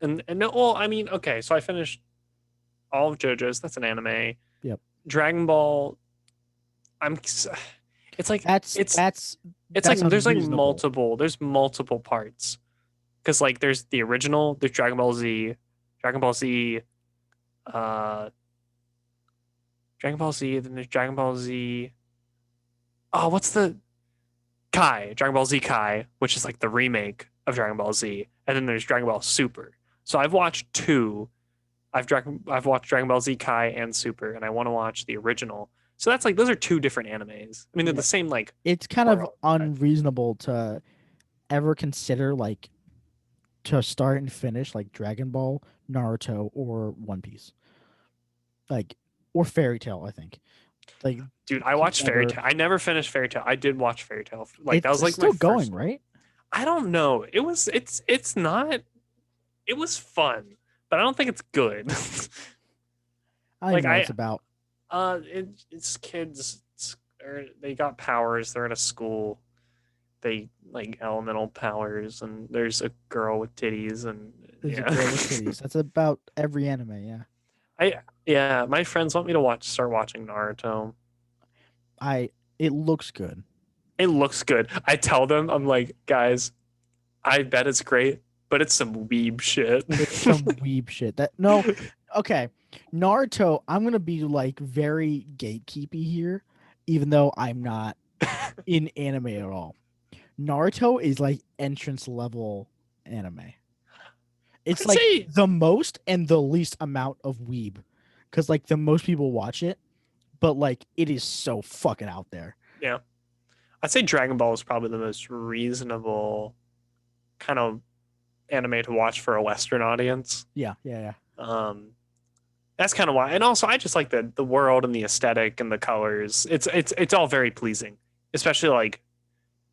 and no, well, I mean, okay, so I finished all of JoJo's. That's an anime. Yep, Dragon Ball. I'm. It's like that's it's that's it's like that's unreasonable. there's multiple parts because like there's the original, there's Dragon Ball Z, uh, Dragon Ball Z. Then there's Dragon Ball Z. Oh, what's the Dragon Ball Z Kai, which is like the remake of Dragon Ball Z, and then there's Dragon Ball Super. So I've watched two. I've watched Dragon Ball Z Kai and Super, and I want to watch the original. So that's like those are two different animes. I mean, they're Yeah, the same like it's kind of world. unreasonable to ever consider like to start and finish like Dragon Ball, Naruto, or One Piece, like or Fairy Tale. I think like Dude, I can watched Fairy never. Tail. I never finished Fairy Tail. I did watch Fairy Tail. Like that was It's like my still going, first one. right? I don't know. It's not. It was fun, but I don't think it's good. I don't like even know what it's about. it's kids. They got powers. They're in a school. They like elemental powers, and there's a girl with titties, and There's a yeah. girl with titties. That's about every anime. Yeah, I yeah. My friends want me to start watching Naruto. I. It looks good. It looks good. I tell them, I'm like, guys, I bet it's great, but it's some weeb shit. It's some weeb shit. That no, okay. Naruto. I'm gonna be like very gatekeepy here, even though I'm not in anime at all. Naruto is like entrance level anime. It's I'd like say the most and the least amount of weeb, because like the most people watch it, but like it is so fucking out there. yeah. I'd say Dragon Ball is probably the most reasonable kind of anime to watch for a Western audience. Yeah, yeah, yeah. Um, that's kind of why. And also, I just like the world and the aesthetic and the colors. It's all very pleasing, especially like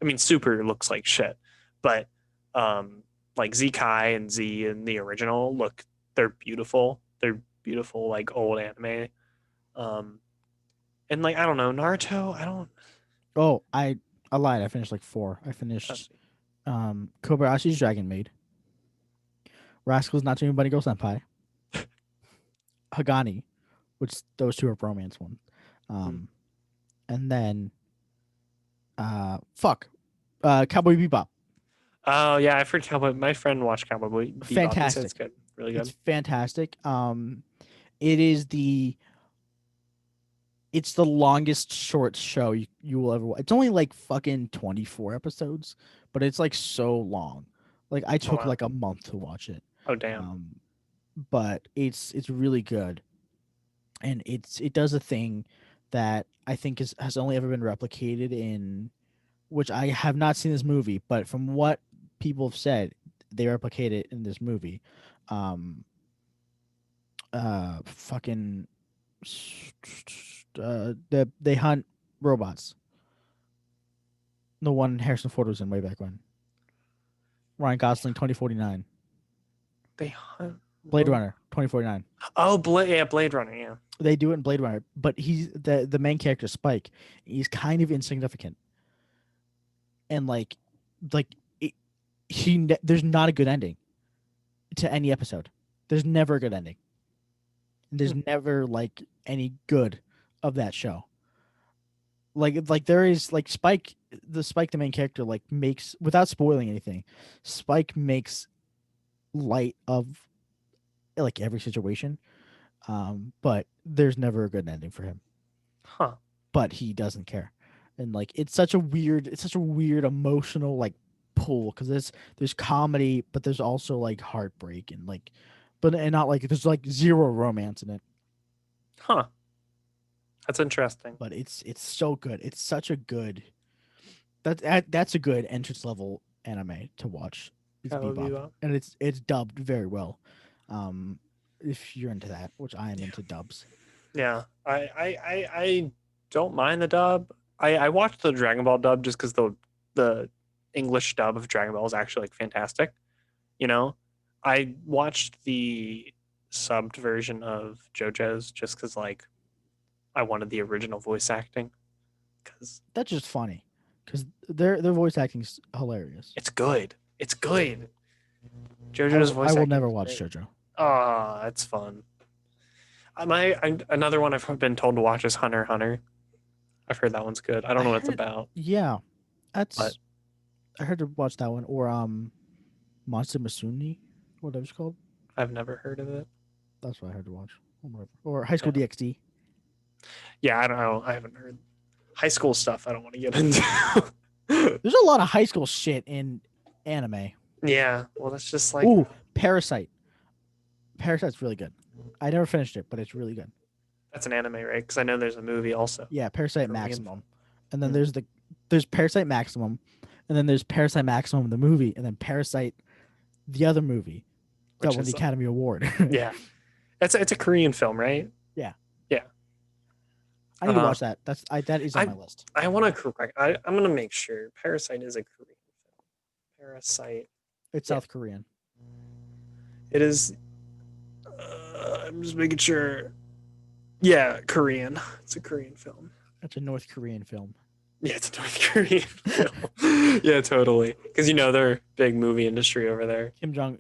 I mean, Super looks like shit, but like Kai and Z in the original look they're beautiful. They're beautiful like old anime. Um, and like I don't know Naruto. I don't. Oh, I lied. I finished like four. I Oh, finished sweet. Kobayashi's Dragon Maid, Rascal's Not Doing Bunny Girl Senpai, Hagani, which those two are romance ones. Hmm. Um, and then fuck, Cowboy Bebop. Oh yeah, I've heard Cowboy. My friend watched Cowboy Bebop. He said it's Fantastic. good, really It's good. fantastic. It is it's the longest short show you will ever watch. It's only like fucking 24 episodes, but it's like so long. Like I Oh took wow. like a month to watch it. Oh damn. Um, but it's really good, and it does a thing that I think has only ever been replicated in, which I have not seen this movie, but from what people have said, they replicate it in this movie. Um, fucking they hunt robots. The one Harrison Ford was in way back when. Ryan Gosling 2049. They hunt Blade rope. Runner 2049. Oh, Blade Runner. Yeah. They do it in Blade Runner, but he's the main character Spike. He's kind of insignificant, and like it, there's not a good ending to any episode. There's never a good ending. There's Hmm. never like any good of that show. Like there is like Spike, the main character, like makes, without spoiling anything, Spike makes light of like every situation. But there's never a good ending for him. Huh. But he doesn't care, and like it's such a weird emotional like pull, because there's comedy, but there's also like heartbreak and like, but and not like there's like zero romance in it. Huh. That's interesting. But it's so good. It's such a good that's a good entrance level anime to watch. It's Cowboy Bebop, Bebop. and it's dubbed very well. Um, if you're into that, which I am Yeah. into dubs. Yeah. I don't mind the dub. I watched the Dragon Ball dub just because the English dub of Dragon Ball is actually like fantastic. You know, I watched the subbed version of JoJo's just because like I wanted the original voice acting because That's just funny, because their voice acting's hilarious. it's good. It's good. I JoJo's will I voice will acting never is watch great. JoJo. Ah, that's fun. Another one I've been told to watch is Hunter x Hunter. I've heard that one's good. I I don't know what it's heard, about, yeah, but that's I heard to watch that one, or Monster Masuni, whatever it's called. I've never heard of it. That's what I heard to watch, or whatever. Or High School Yeah, DxD. yeah. I don't know. I haven't heard high school stuff. I don't want to get into. There's a lot of high school shit in anime. Yeah. Well, that's just like Ooh, Parasite. Parasite's really good. I never finished it, but it's really good. that's an anime, right? Because I know there's a movie also. Yeah, Parasite Korean Maximum, film. and then Hmm. there's Parasite Maximum, and then there's Parasite Maximum the movie, and then Parasite the other movie that Which won the is Academy Award. yeah. It's a Korean film, right? Yeah, Yeah. I need to Uh, watch that. That is on I my list. I want to correct. I'm gonna make sure Parasite is a Korean film. Parasite. It's Yeah, South Korean. it is. I'm just making sure. Yeah, Korean. It's a Korean film. It's a North Korean film. Yeah, it's a North Korean film. Yeah, totally. Because they're big movie industry over there. Kim Jong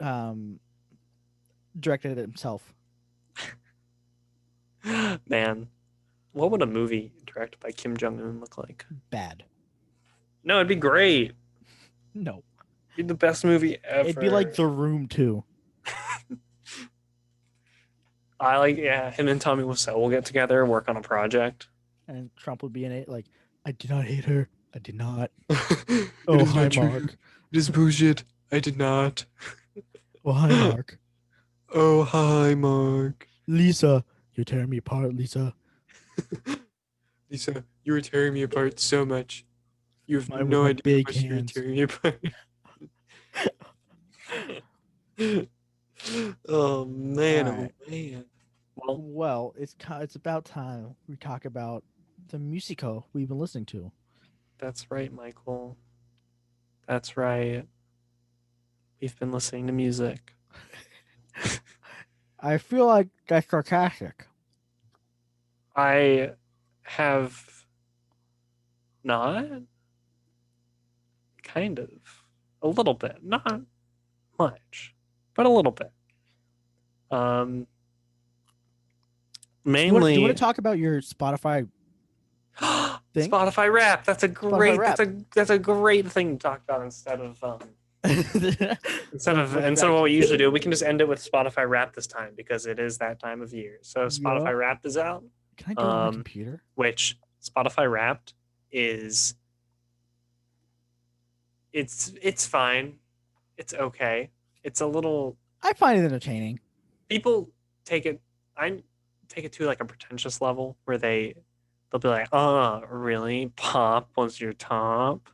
Un directed it himself. Man, what would a movie directed by Kim Jong Un look like? Bad. No, it'd be great. No, It'd be the best movie it'd be like ever. The Room too. I like, yeah, him and Tommy Wiseau will get together, work on a project. And Trump would be in it. Like, I do not hate her. I did not. It Oh, is hi, not true. Mark. It is bullshit. I did not. Oh, hi, Mark. Oh, hi, Mark. Lisa, you're tearing me apart, Lisa. Lisa, you were tearing me apart so much. You have Mine with no my idea how big much you were hands. tearing me apart. Oh All man, oh right. man. Well, Well, it's about time we talk about the musico we've been listening to. that's right, Michael. That's right. We've been listening to music. I feel like that's sarcastic. I have not, kind of, a little bit, not much, but a little bit. Um, Do you want to mainly talk about your Spotify thing? Spotify rap. That's a Spotify great. rap. That's a great thing to talk about instead of Back what to we usually music. do. We can just end it with Spotify rap this time because it is that time of year. So Yup. Spotify Wrapped is out. Can I do it on my Um, computer? which Spotify Wrapped is it's fine. It's okay. It's a little I find it entertaining. people take it I take it to like a pretentious level where they'll be like, "Oh, really? Pop was your top?"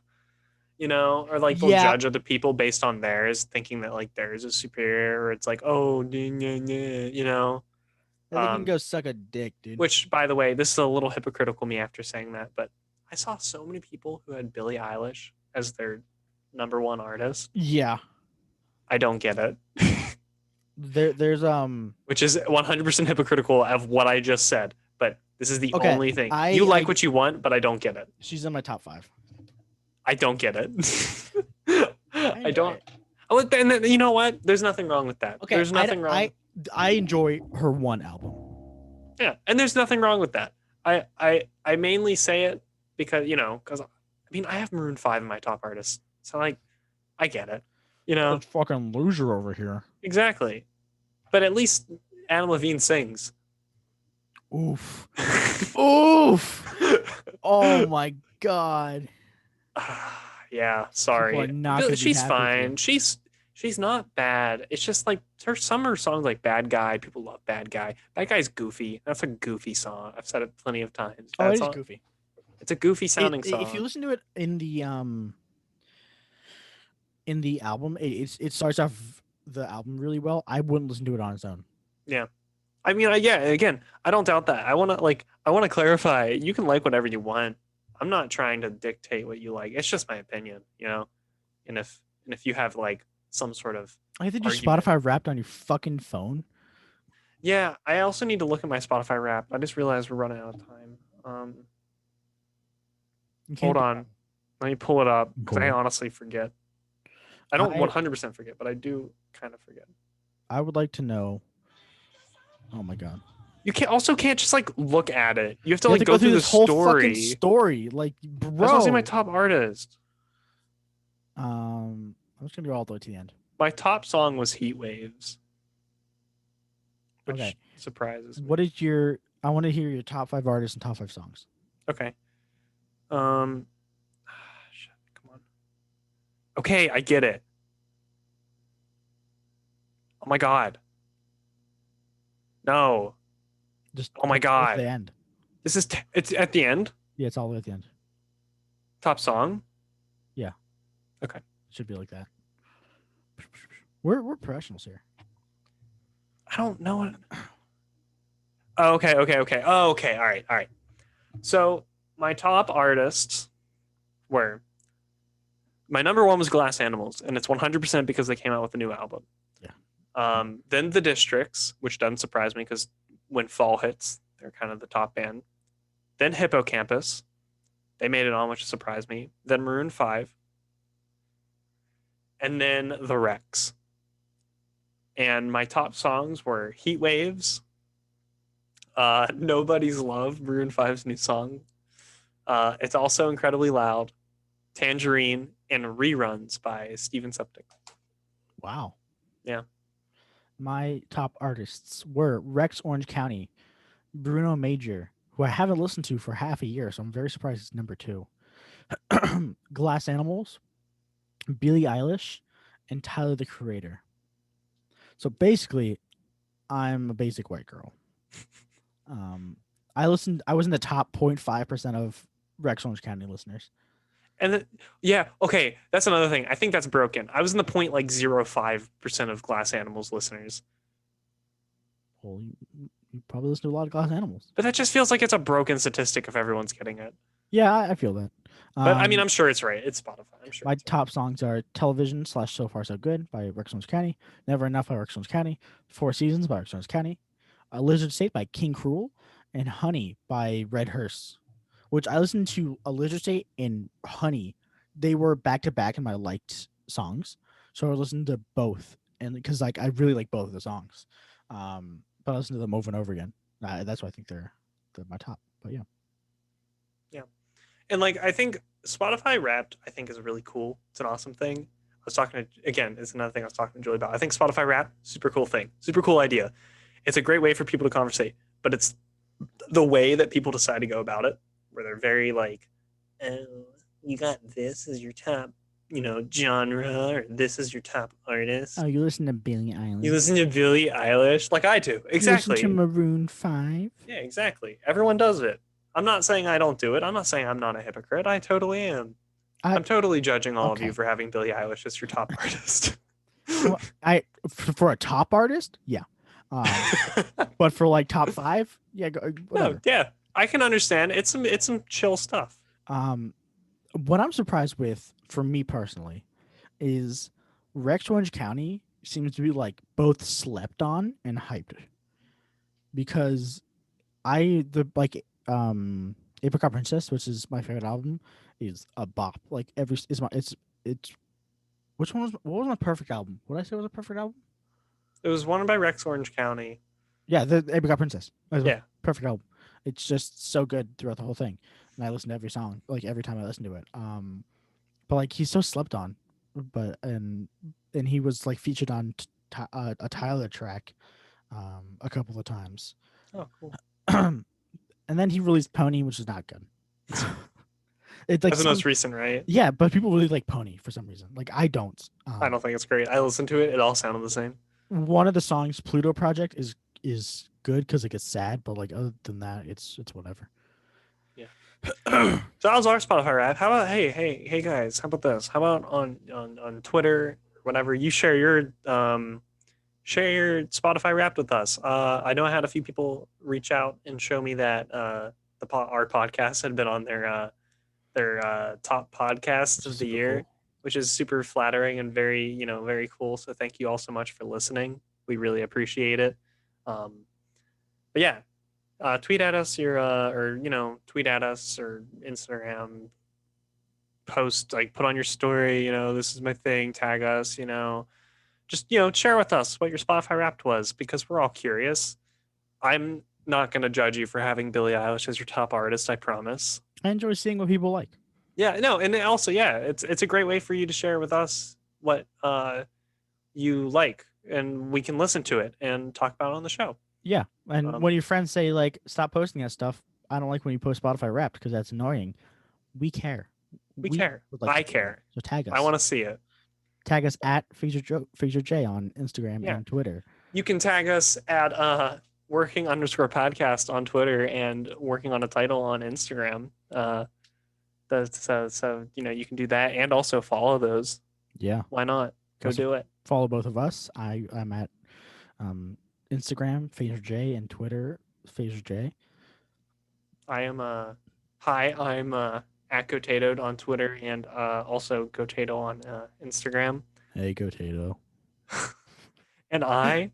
You know, or like they'll Yeah, judge other people based on theirs, thinking that like theirs is superior, or it's like, "Oh, nah, nah, nah," you know. they can Um, go suck a dick, dude. which by the way, this is a little hypocritical me after saying that, but I saw so many people who had Billie Eilish as their number one artist. Yeah, I don't get it. there's Which is 100% hypocritical of what I just said. But this is the okay. only thing. You like I what you want, but I don't get it. she's in my top five. I don't get it. I I enjoy don't. it. Oh, and then, you know what? There's nothing wrong with that. Okay, There's nothing wrong. I enjoy her one album. Yeah, and there's nothing wrong with that. I mainly say it because because I mean I have Maroon 5 in my top artists, so like I get it. You know This fucking loser over here. exactly. But at least Adam Levine sings. Oof. Oof. Oh my god. Yeah, People are sorry. not gonna be She's happy with you. fine. She's not bad. It's just like her summer songs like Bad Guy. People love Bad Guy. Bad Guy's goofy. That's a goofy song. I've said it plenty of times. Oh, That it is song. goofy. It's a goofy sounding If you song. listen to it in the album, it starts off the album really well. I wouldn't listen to it on its own. Yeah. I mean, yeah. Again, I don't doubt that. I want to clarify. You can like whatever you want. I'm not trying to dictate what you like. It's just my opinion, you know. And if you have like some sort of I have to do argument. Spotify Wrapped on your fucking phone. Yeah, I also need to look at my Spotify Wrap. I just realized we're running out of time. Um, You hold can't do on. Let me pull it up because pull I it up. honestly forget. I don't I 100% forget, but I do kind of forget. I would like to know. Oh my god. You can't just like look at it. You have to You have like to go go through through the this whole fucking story. story. Like, I just want to see my bro. top artist. I'm just gonna go all the way to the end. My top song was Heat Waves, Okay. which surprises me. What is your I want to hear your top five artists and top five songs. Okay. Um, shit, come on. Okay, I get it. Oh my god. No. Just Oh my go to the god. end. It's at the end. Yeah, it's all the way at the end. Top song. Yeah. Okay. It should be like that. We're professionals here. I don't know what. Oh, okay. Oh, okay. All right. So my top artists were my number one was Glass Animals, and it's 100% because they came out with a new album. Yeah. Then the Districts, which doesn't surprise me because when fall hits, they're kind of the top band. Then Hippocampus, they made it on, which surprised me. Then Maroon 5, and then The Rex. And my top songs were Heat Waves, Nobody's Love, Maroon 5's new song. It's also incredibly loud, Tangerine, and Reruns by Steven Septic. Wow. Yeah. My top artists were Rex Orange County, Bruno Major, who I haven't listened to for half a year, so I'm very surprised it's number two. Glass Animals, Billie Eilish, and Tyler the Creator. So basically, I'm a basic white girl. Um, I listened. I was in the top 0.5% of Rex Orange County listeners. And then, yeah, okay, that's another thing. I think that's broken. I was in the point like 0.05% of Glass Animals listeners. Well, you probably listen to a lot of Glass Animals. But that just feels like it's a broken statistic if everyone's getting it. Yeah, I feel that. But I mean, I'm sure it's right. It's Spotify. I'm sure My it's right. top songs are Television / So Far So Good by Rex Orange County, Never Enough by Rex Orange County, Four Seasons by Rex Orange County, Lizard State by King Cruel, and Honey by Red Hearse, which I listened to a Lizard State and Honey. They were back to back in my liked songs. So I listened to both. And because like I really like both of the songs. But I listened to them over and over again. That's why I think they're my top. But yeah. Yeah. And like, I think Spotify Wrapped, I think, is really cool. It's an awesome thing. I was talking to, again, it's another thing I was talking to Julie about. I think Spotify Wrapped, super cool thing, super cool idea. It's a great way for people to conversate, but it's the way that people decide to go about it, where they're very like, oh, you got this as your top, genre, or this is your top artist. Oh, you listen to Billie Eilish. You listen to Billie Eilish, like I do. You listen to Exactly. Maroon 5. Yeah, exactly. Everyone does it. I'm not saying I don't do it. I'm not saying I'm not a hypocrite. I totally am. I I'm totally judging all of you Okay. for having Billie Eilish as your top artist. Well, for a top artist, yeah. But for like top 5, yeah, No, whatever. yeah, I can understand. It's some chill stuff. Um, what I'm surprised with, for me personally, is Rex Orange County seems to be like both slept on and hyped, because the Apricot Princess, which is my favorite album, is a bop. Like every is my it's which one was what was my perfect album? What did I say was a perfect album? It was won by Rex Orange County. Yeah, the Apricot Princess. That was my Yeah, perfect album. It's just so good throughout the whole thing, and I listen to every song, like every time I listen to it. But like he's so slept on, but and he was like featured on a Tyler track, a couple of times. oh cool. And then he released Pony, which is not good. It's like That's the most recent, right? yeah, but people really like Pony for some reason. Like I don't. I don't think it's great. I listened to it. It all sounded the same. One of the songs, Pluto Project, is good because it gets sad, but like other than that, it's whatever. Yeah. So that was our Spotify rap. How about hey guys? How about this? How about on Twitter, whatever, you share your Spotify Wrapped with us. I know I had a few people reach out and show me that our podcast had been on their top podcasts Which of is the super year, cool. which is super flattering and very very cool. So thank you all so much for listening. We really appreciate it. Um, but yeah, tweet at us your or tweet at us or Instagram post, like put on your story. This is my thing. Tag us. Just share with us what your Spotify Wrapped was, because we're all curious. I'm not going to judge you for having Billie Eilish as your top artist, I promise. I enjoy seeing what people like. Yeah, no, and also, yeah, it's a great way for you to share with us what you like, and we can listen to it and talk about it on the show. Yeah, and Um, when your friends say like stop posting that stuff, I don't like when you post Spotify Wrapped because that's annoying. We care. we We care. would like to I see that. care. So tag I us. want to see it. Tag us at Fraser J on Instagram Yeah, and Twitter. you can tag us at working_podcast on Twitter and working on a title on Instagram. So you can do that and also follow those. Yeah. Why not? Go Also do it. follow both of us. I'm at Instagram Fraser J and Twitter Fraser J. I am hi. I'm at Gotato on Twitter and also Gotato on Instagram. Hey, go Tato. And I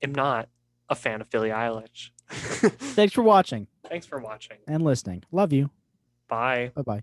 am not a fan of Billie Eilish. Thanks for watching Thanks for watching. and listening. Love you. Bye. Bye bye.